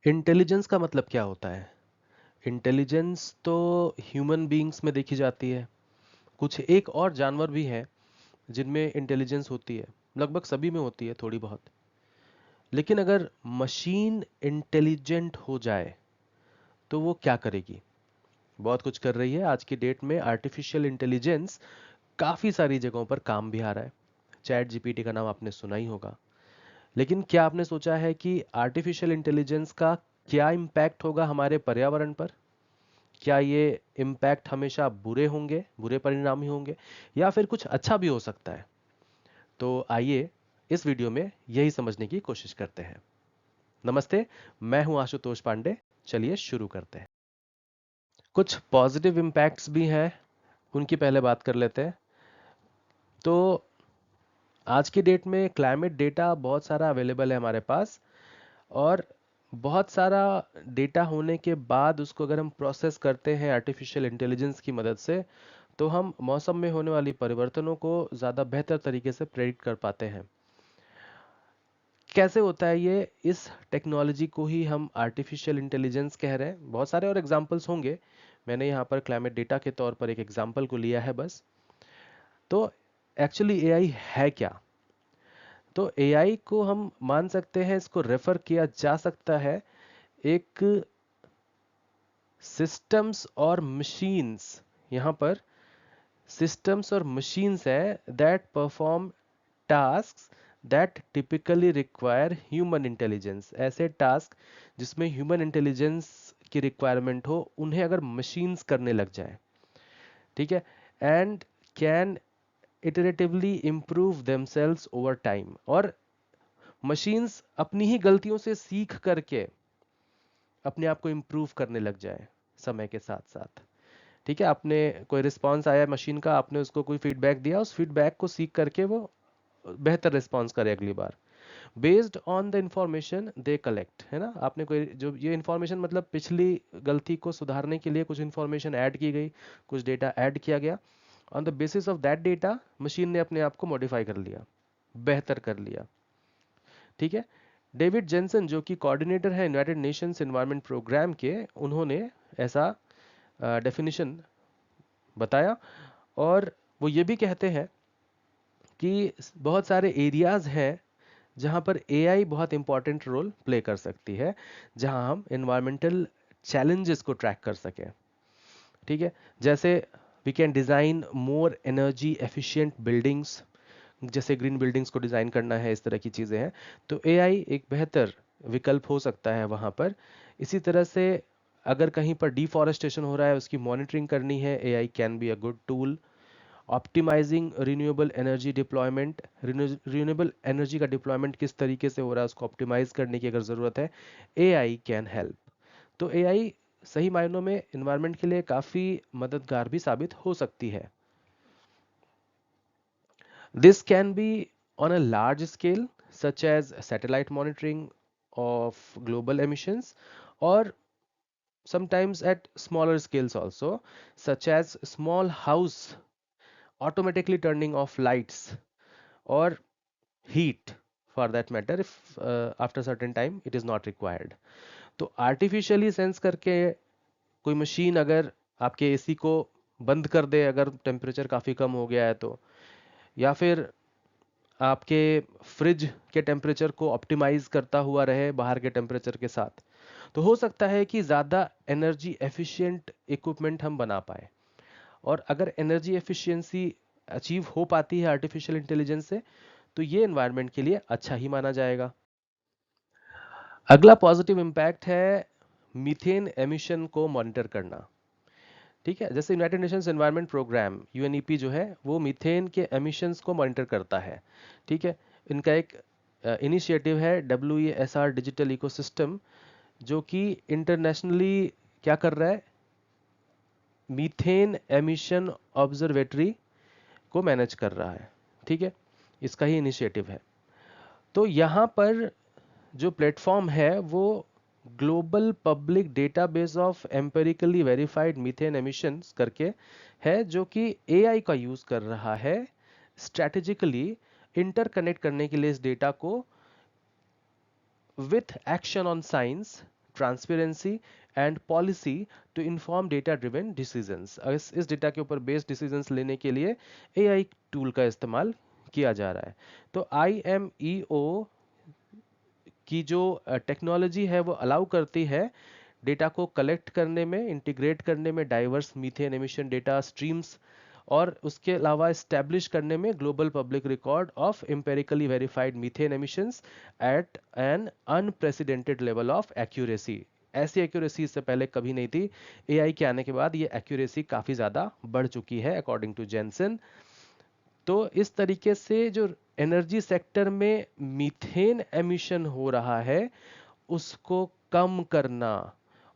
Intelligence का मतलब क्या होता है? इंटेलिजेंस तो ह्यूमन बीइंग्स में देखी जाती है। कुछ एक और जानवर भी हैं जिनमें इंटेलिजेंस होती है, लगभग सभी में होती है थोड़ी बहुत। लेकिन अगर मशीन इंटेलिजेंट हो जाए तो वो क्या करेगी? बहुत कुछ कर रही है। आज की डेट में आर्टिफिशियल इंटेलिजेंस काफ़ी सारी जगहों पर काम भी आ रहा है। चैट जीपीटी का नाम आपने सुना ही होगा। लेकिन क्या आपने सोचा है कि आर्टिफिशियल इंटेलिजेंस का क्या इम्पैक्ट होगा हमारे पर्यावरण पर? क्या ये इम्पैक्ट हमेशा बुरे होंगे, बुरे परिणाम ही होंगे, या फिर कुछ अच्छा भी हो सकता है? तो आइए इस वीडियो में यही समझने की कोशिश करते हैं। नमस्ते, मैं हूं आशुतोष पांडे। चलिए शुरू करते हैं। कुछ पॉजिटिव इम्पैक्ट्स भी हैं, उनकी पहले बात कर लेते हैं। तो आज की डेट में क्लाइमेट डेटा बहुत सारा अवेलेबल है हमारे पास, और बहुत सारा डेटा होने के बाद उसको अगर हम प्रोसेस करते हैं आर्टिफिशियल इंटेलिजेंस की मदद से, तो हम मौसम में होने वाली परिवर्तनों को ज़्यादा बेहतर तरीके से प्रेडिक्ट कर पाते हैं। कैसे होता है ये? इस टेक्नोलॉजी को ही हम आर्टिफिशियल इंटेलिजेंस कह रहे हैं। बहुत सारे और एग्जांपल्स होंगे, मैंने यहाँ पर क्लाइमेट डेटा के तौर पर एक एग्जांपल को लिया है बस। तो एक्चुअली एआई है क्या? तो एआई को हम मान सकते हैं, इसको रेफर किया जा सकता है एक सिस्टम्स और मशीन्स। यहाँ पर सिस्टम्स और मशीन्स है that perform tasks that typically require human intelligence. ऐसे टास्क जिसमें ह्यूमन इंटेलिजेंस की रिक्वायरमेंट हो, उन्हें अगर मशीन्स करने लग जाए, ठीक है, and can iteratively improve themselves over time. और मशीन्स अपनी ही गलतियों से सीख करके अपने आप को इम्प्रूव करने लग जाए समय के साथ साथ। ठीक है, आपने कोई रिस्पॉन्स आया मशीन का, आपने उसको कोई फीडबैक दिया, उस फीडबैक को सीख करके वो बेहतर रिस्पॉन्स करे अगली बार, based on the information they collect. है ना, आपने कोई जो ये इंफॉर्मेशन, मतलब पिछली गलती को सुधारने के लिए कुछ इंफॉर्मेशन ऐड की गई, कुछ डेटा ऐड किया गया। On the basis of that data machine ने अपने आप को मॉडिफाई कर लिया, बेहतर कर लिया। ठीक है, डेविड जेनसन जो कि कोऑर्डिनेटर है यूनाइटेड नेशंस एनवायरनमेंट प्रोग्राम के, उन्होंने ऐसा डेफिनेशन बताया। और वो ये भी कहते हैं कि बहुत सारे एरियाज हैं जहाँ पर एआई बहुत इंपॉर्टेंट रोल प्ले कर सकती है, जहाँ हम एनवायरमेंटल चैलेंजेस को ट्रैक कर सकें। ठीक है, जैसे we can design more energy efficient buildings, जैसे ग्रीन बिल्डिंग्स को डिज़ाइन करना है, इस तरह की चीज़ें हैं, तो एआई एक बेहतर विकल्प हो सकता है वहाँ पर। इसी तरह से अगर कहीं पर डिफॉरेस्टेशन हो रहा है, उसकी मॉनिटरिंग करनी है, AI can be a good tool. Optimizing renewable energy deployment, renewable energy का डिप्लॉयमेंट किस तरीके से हो रहा है उसको ऑप्टिमाइज करने की अगर ज़रूरत है, एआई कैन हेल्प। तो एआई सही मायनों में इन्वायरमेंट के लिए काफ़ी मददगार भी साबित हो सकती है। This can be on a large scale, such as satellite monitoring of global emissions, or sometimes at smaller scales also, such as small house automatically turning off lights, or heat for that matter, if after certain time it is not required. तो artificially sense करके कोई machine अगर आपके AC को बंद कर दे अगर temperature काफ़ी कम हो गया है तो, या फिर आपके फ्रिज के टेम्परेचर को ऑप्टिमाइज करता हुआ रहे बाहर के टेम्परेचर के साथ, तो हो सकता है कि ज़्यादा एनर्जी एफिशिएंट इक्विपमेंट हम बना पाए। और अगर एनर्जी एफिशिएंसी अचीव हो पाती है आर्टिफिशियल इंटेलिजेंस से, तो ये एनवायरनमेंट के लिए अच्छा ही माना जाएगा। अगला पॉजिटिव इम्पैक्ट है मीथेन एमिशन को मॉनिटर करना। ठीक है, जैसे United Nations Environment Programme UNEP जो है, वो मीथेन के एमिशंस को मॉनिटर करता है। ठीक है, इनका एक इनिशिएटिव है WESR डिजिटल इकोसिस्टम, जो कि इंटरनेशनली क्या कर रहा है, मीथेन एमिशन ऑब्जर्वेटरी को मैनेज कर रहा है। ठीक है, इसका ही इनिशिएटिव है। तो यहाँ पर जो प्लेटफॉर्म है वो global public database of empirically verified methane emissions करके है, जो कि एआई का यूज कर रहा है स्ट्रेटेजिकली इंटरकनेक्ट करने के लिए इस डेटा को with action on science, transparency and policy to inform data driven decisions. इस डेटा के ऊपर बेस्ड डिसीजंस लेने के लिए एआई टूल का इस्तेमाल किया जा रहा है। तो IMEO की जो टेक्नोलॉजी है वो अलाउ करती है डेटा को कलेक्ट करने में, इंटीग्रेट करने में diverse methane emission data streams, और उसके अलावा इस्टेब्लिश करने में global public record of empirically verified methane emissions at an unprecedented level of accuracy. ऐसी एक्यूरेसी इससे पहले कभी नहीं थी। एआई के आने के बाद ये एक्यूरेसी काफ़ी ज़्यादा बढ़ चुकी है अकॉर्डिंग टू जेंसन। तो इस तरीके से जो एनर्जी सेक्टर में मीथेन एमिशन हो रहा है उसको कम करना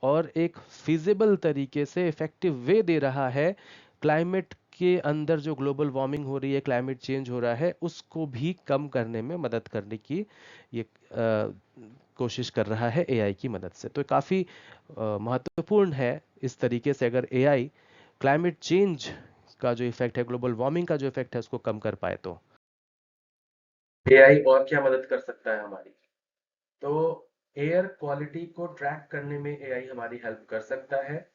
और एक फिजिबल तरीके से इफेक्टिव वे दे रहा है। क्लाइमेट के अंदर जो ग्लोबल वार्मिंग हो रही है, क्लाइमेट चेंज हो रहा है, उसको भी कम करने में मदद करने की ये कोशिश कर रहा है एआई की मदद से। तो काफ़ी महत्वपूर्ण है इस तरीके से, अगर एआई क्लाइमेट चेंज का जो इफेक्ट है, ग्लोबल वार्मिंग का जो इफेक्ट है, उसको कम कर पाए तो। एआई और क्या मदद कर सकता है हमारी? तो एयर क्वालिटी को ट्रैक करने में एआई हमारी हेल्प कर सकता है।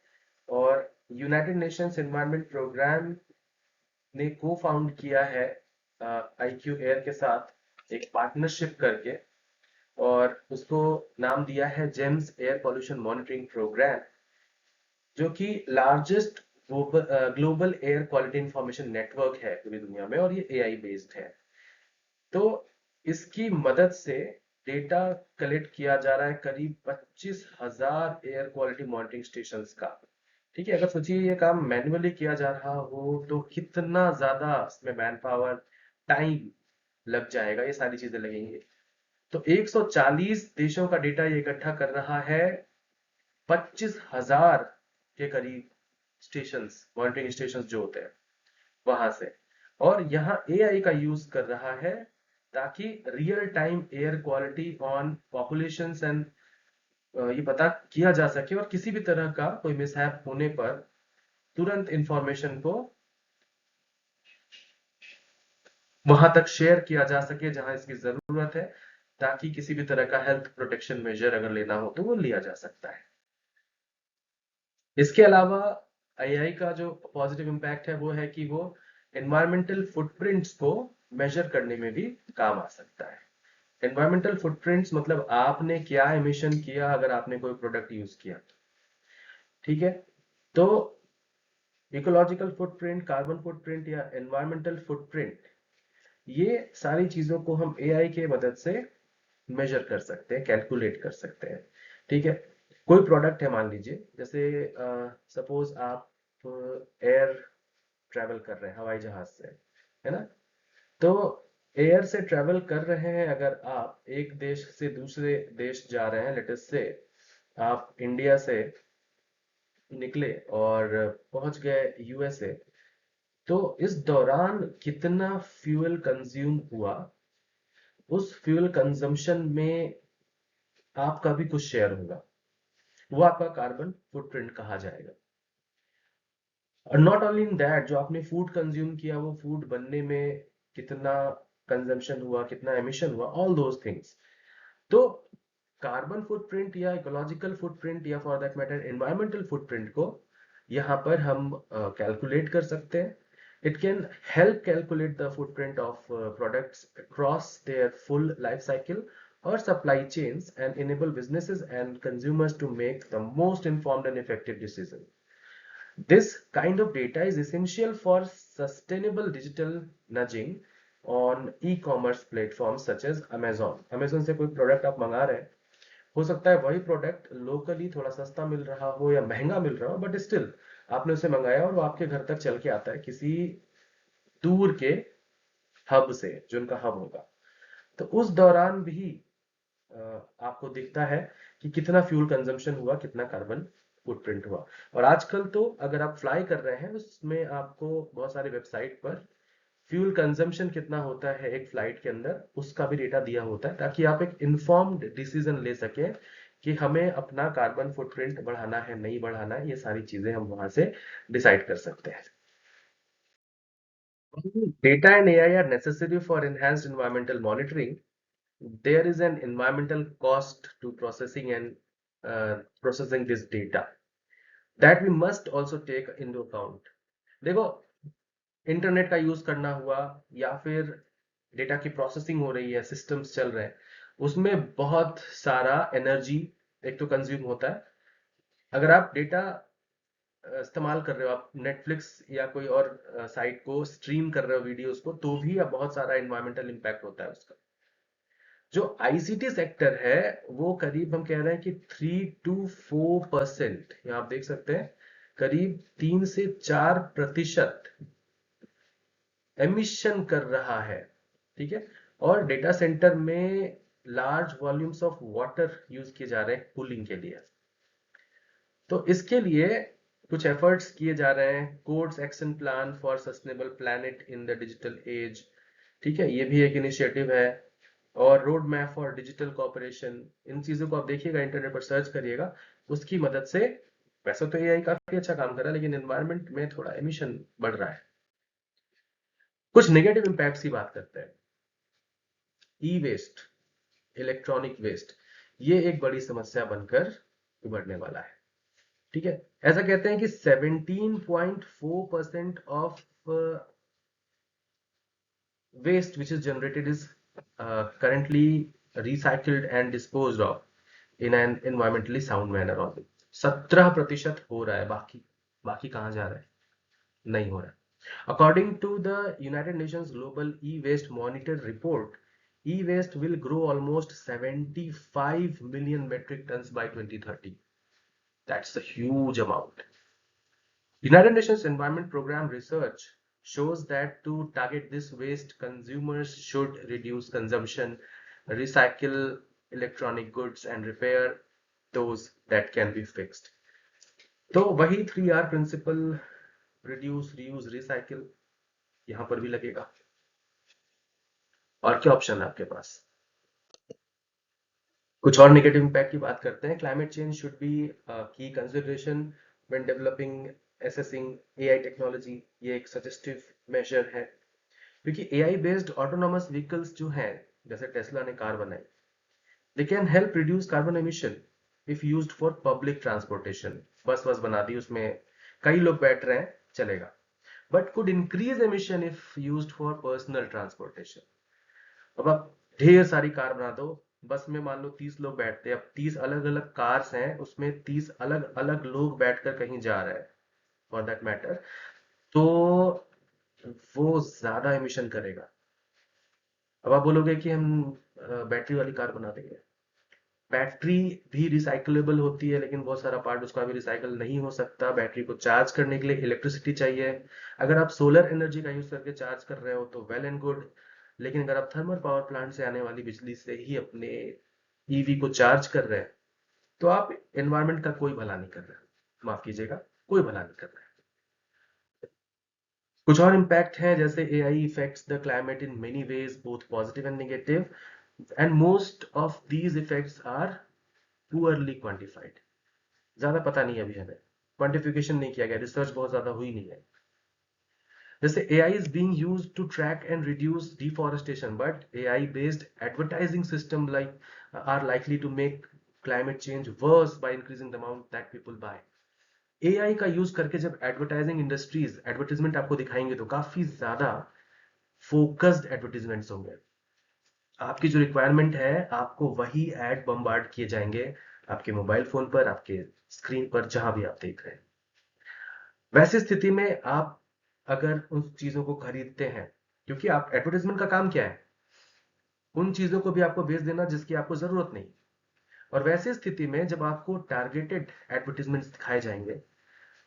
और यूनाइटेड नेशंस एनवायरनमेंट प्रोग्राम ने को फाउंड किया है IQ एयर के साथ एक पार्टनरशिप करके, और उसको नाम दिया है GEMS air pollution monitoring programme, जो कि largest global air quality information network है पूरी दुनिया में, और ये एआई बेस्ड है। तो इसकी मदद से डेटा कलेक्ट किया जा रहा है करीब 25,000 एयर क्वालिटी मॉनिटरिंग स्टेशन का। ठीक है, अगर सोचिए ये काम मैन्युअली किया जा रहा हो तो कितना ज्यादा इसमें मैन पावर, टाइम लग जाएगा, ये सारी चीजें लगेंगी। तो 140 देशों का डेटा ये इकट्ठा कर रहा है 25,000 के करीब स्टेशन, मॉनिटरिंग स्टेशन जो होते हैं वहां से, और यहाँ एआई का यूज कर रहा है ताकि real time air quality on populations and ये पता किया जा सके, और किसी भी तरह का कोई मिसहैप होने पर तुरंत इंफॉर्मेशन को वहां तक शेयर किया जा सके जहां इसकी जरूरत है, ताकि किसी भी तरह का हेल्थ प्रोटेक्शन मेजर अगर लेना हो तो वो लिया जा सकता है। इसके अलावा एआई का जो पॉजिटिव इम्पैक्ट है वो है कि वो एनवायरमेंटल फुटप्रिंट्स को मेजर करने में भी काम आ सकता है। एनवायरमेंटल फुटप्रिंट्स मतलब आपने क्या एमिशन किया अगर आपने कोई प्रोडक्ट यूज किया। ठीक है, तो इकोलॉजिकल फुटप्रिंट, कार्बन फुटप्रिंट या एनवायरमेंटल फुटप्रिंट, ये सारी चीजों को हम एआई के मदद से मेजर कर सकते हैं, कैलकुलेट कर सकते हैं। ठीक है, कोई प्रोडक्ट है मान लीजिए, जैसे सपोज आप एयर ट्रैवल कर रहे हैं हवाई जहाज से, है ना? तो एयर से ट्रैवल कर रहे हैं अगर आप, एक देश से दूसरे देश जा रहे हैं, लेट अस से आप इंडिया से निकले और पहुंच गए यूएसए, तो इस दौरान कितना फ्यूल कंज्यूम हुआ, उस फ्यूल कंजम्पशन में आपका भी कुछ शेयर होगा, वो आपका कार्बन फुटप्रिंट कहा जाएगा। और नॉट ओनली इन दैट, जो आपने फूड कंज्यूम किया वो फूड बनने में कितना कंजम्पशन हुआ, कितना एमिशन हुआ, ऑल दोज थिंग्स। तो कार्बन फुटप्रिंट या इकोलॉजिकल फुटप्रिंट या for that matter environmental footprint को यहाँ पर हम कैलकुलेट कर सकते हैं। It can help calculate the footprint of products across there full life cycle or supply chains and enable businesses and consumers to make the most informed and effective decision. This kind of data is essential for sustainable digital nudging on e-commerce platforms such as Amazon. Amazon से कोई product आप मंगा रहे हैं, हो सकता है वही प्रोडक्ट लोकली थोड़ा सस्ता मिल रहा हो या महंगा मिल रहा हो, बट स्टिल आपने उसे मंगाया और वो आपके घर तक चल के आता है किसी दूर के हब से, जो उनका हब होगा। तो उस दौरान भी आपको दिखता है कि कितना फ्यूल कंजम्पशन हुआ, कितना कार्बन फुटप्रिंट हुआ। और आजकल तो अगर आप फ्लाई कर रहे हैं उसमें आपको बहुत सारे वेबसाइट पर फ्यूल कंजम्पशन कितना होता है एक फ्लाइट के अंदर, उसका भी डेटा दिया होता है, ताकि आप एक इन्फॉर्म्ड डिसीजन ले सकें कि हमें अपना कार्बन फुटप्रिंट बढ़ाना है, नहीं बढ़ाना है। ये सारी चीजें हम वहां से डिसाइड कर सकते हैं। Data and AI are necessary for enhanced environmental monitoring. There is an environmental cost to processing and processing this data that we must also take into account. देखो, इंटरनेट का यूज करना हुआ या फिर डेटा की प्रोसेसिंग हो रही है, सिस्टम्स चल रहे हैं, उसमें बहुत सारा एनर्जी एक तो कंज्यूम होता है। अगर आप डेटा इस्तेमाल कर रहे हो, आप नेटफ्लिक्स या कोई और साइट को स्ट्रीम कर रहे हो वीडियोस को, तो भी अब बहुत सारा इन्वायरमेंटल इम्पैक्ट होता है उसका। जो आईसीटी सेक्टर है वो करीब हम कह रहे हैं कि 3 to 4%, यहाँ आप देख सकते हैं, करीब 3 से 4% एमिशन कर रहा है। ठीक है। और डेटा सेंटर में large volumes of water use किए जा रहे हैं कूलिंग के लिए। तो इसके लिए कुछ एफर्ट्स किए जा रहे हैं, courts action plan for sustainable planet in the digital age. ठीक है, ये भी एक इनिशिएटिव है। और road map for digital cooperation, इन चीजों को आप देखिएगा, इंटरनेट पर सर्च करिएगा, उसकी मदद से। वैसे तो एआई काफी अच्छा काम कर रहा है, लेकिन एनवायरनमेंट में थोड़ा एमिशन बढ़ रहा है। कुछ नेगेटिव इम्पैक्ट्स की बात करते हैं। ई वेस्ट, इलेक्ट्रॉनिक वेस्ट, ये एक बड़ी समस्या बनकर उभरने वाला है। ठीक है। ऐसा कहते हैं कि 17.4% of waste which is generated is currently recycled and disposed of in an environmentally sound manner only। 17% हो रहा है, बाकी बाकी कहाँ जा रहा है? नहीं हो रहा है। According to the United Nations Global E-Waste Monitor report, e-waste will grow almost 75 million metric tons by 2030। That's a huge amount। United Nations Environment Program research shows that to target this waste, consumers should reduce consumption, recycle electronic goods, and repair those that can be fixed। तो वही 3R principal, reduce, reuse, recycle, यहां पर भी लगेगा। और क्या option है आपके पास? कुछ और नेगेटिव इम्पैक्ट की बात करते हैं। क्लाइमेट चेंज शुड बी की consideration when developing assessing AI technology. ये एक सजेस्टिव मेजर है, क्योंकि एआई बेस्ड ऑटोनोमस व्हीकल्स जो हैं, जैसे टेस्ला ने कार बनाई, they can help reduce carbon emission if used for public transportation. बस बस बना दी, उसमें कई लोग बैठ रहे हैं, चलेगा, but could increase emission if used for personal transportation. अब आप ढेर सारी कार बना दो, बस में मान लो 30 लोग बैठते हैं, अब 30 अलग अलग कार्स हैं, उसमें 30 अलग अलग लोग बैठकर कहीं जा रहे हैं, फॉर दैट मैटर, तो वो ज्यादा एमिशन करेगा। अब आप बोलोगे कि हम बैटरी वाली कार बना देंगे। बैटरी भी रिसाइकलेबल होती है, लेकिन बहुत सारा पार्ट उसका भी रिसाइकल नहीं हो सकता। बैटरी को चार्ज करने के लिए इलेक्ट्रिसिटी चाहिए। अगर आप सोलर एनर्जी का यूज करके चार्ज कर रहे हो तो वेल एंड गुड, लेकिन अगर आप थर्मल पावर प्लांट से आने वाली बिजली से ही अपने ईवी को चार्ज कर रहे हैं, तो आप एनवायरमेंट का कोई भला नहीं कर रहे हैं। माफ कीजिएगा, कोई भला नहीं कर रहे हैं। कुछ और इम्पैक्ट हैं, जैसे AI effects the climate in many ways, both positive and negative, and most of these effects are poorly quantified. ज्यादा पता नहीं है अभी हमें, क्वांटिफिकेशन नहीं किया गया, रिसर्च बहुत ज्यादा हुई नहीं है। जैसे AI is being used to track and reduce deforestation, but AI based advertising system are likely to make climate change worse by increasing the amount that people buy। AI का यूज करके जब advertising industries advertisement आपको दिखाएंगे, तो काफी ज्यादा focused advertisements होंगे। आपकी जो रिक्वायरमेंट है, आपको वही एड बम्बार्ड किए जाएंगे आपके मोबाइल फोन पर, आपके स्क्रीन पर, जहां भी आप देख रहे हैं। वैसी स्थिति में आप अगर उन चीजों को खरीदते हैं, क्योंकि आप एडवर्टाइजमेंट का काम क्या है, उन चीजों को भी आपको बेच देना जिसकी आपको जरूरत नहीं। और वैसी स्थिति में जब आपको टारगेटेड एडवर्टाइजमेंट्स दिखाए जाएंगे,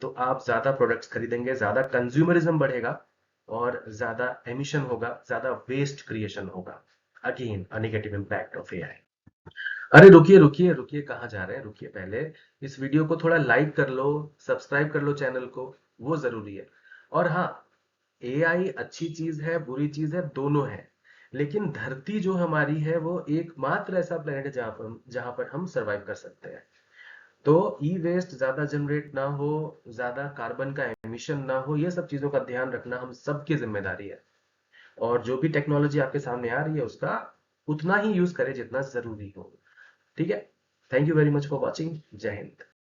तो आप ज्यादा प्रोडक्ट्स खरीदेंगे, ज्यादा कंज्यूमरिज्म बढ़ेगा, और ज्यादा एमिशन होगा, ज्यादा वेस्ट क्रिएशन होगा। Again a negative impact of AI. अरे रुकिए रुकिए रुकिए, कहाँ जा रहे हैं? रुकिए, पहले इस वीडियो को थोड़ा लाइक कर लो, सब्सक्राइब कर लो चैनल को, वो जरूरी है। और हाँ, एआई अच्छी चीज है, बुरी चीज है, दोनों है, लेकिन धरती जो हमारी है वो एकमात्र ऐसा प्लेनेट है जहां पर हम सरवाइव कर सकते हैं। तो ई वेस्ट ज्यादा जनरेट ना हो, ज्यादा कार्बन का एमिशन ना हो, ये सब चीजों का ध्यान रखना हम सबकी जिम्मेदारी है। और जो भी टेक्नोलॉजी आपके सामने आ रही है, उसका उतना ही यूज करें जितना जरूरी हो। ठीक है। Thank you very much for watching. जय हिंद।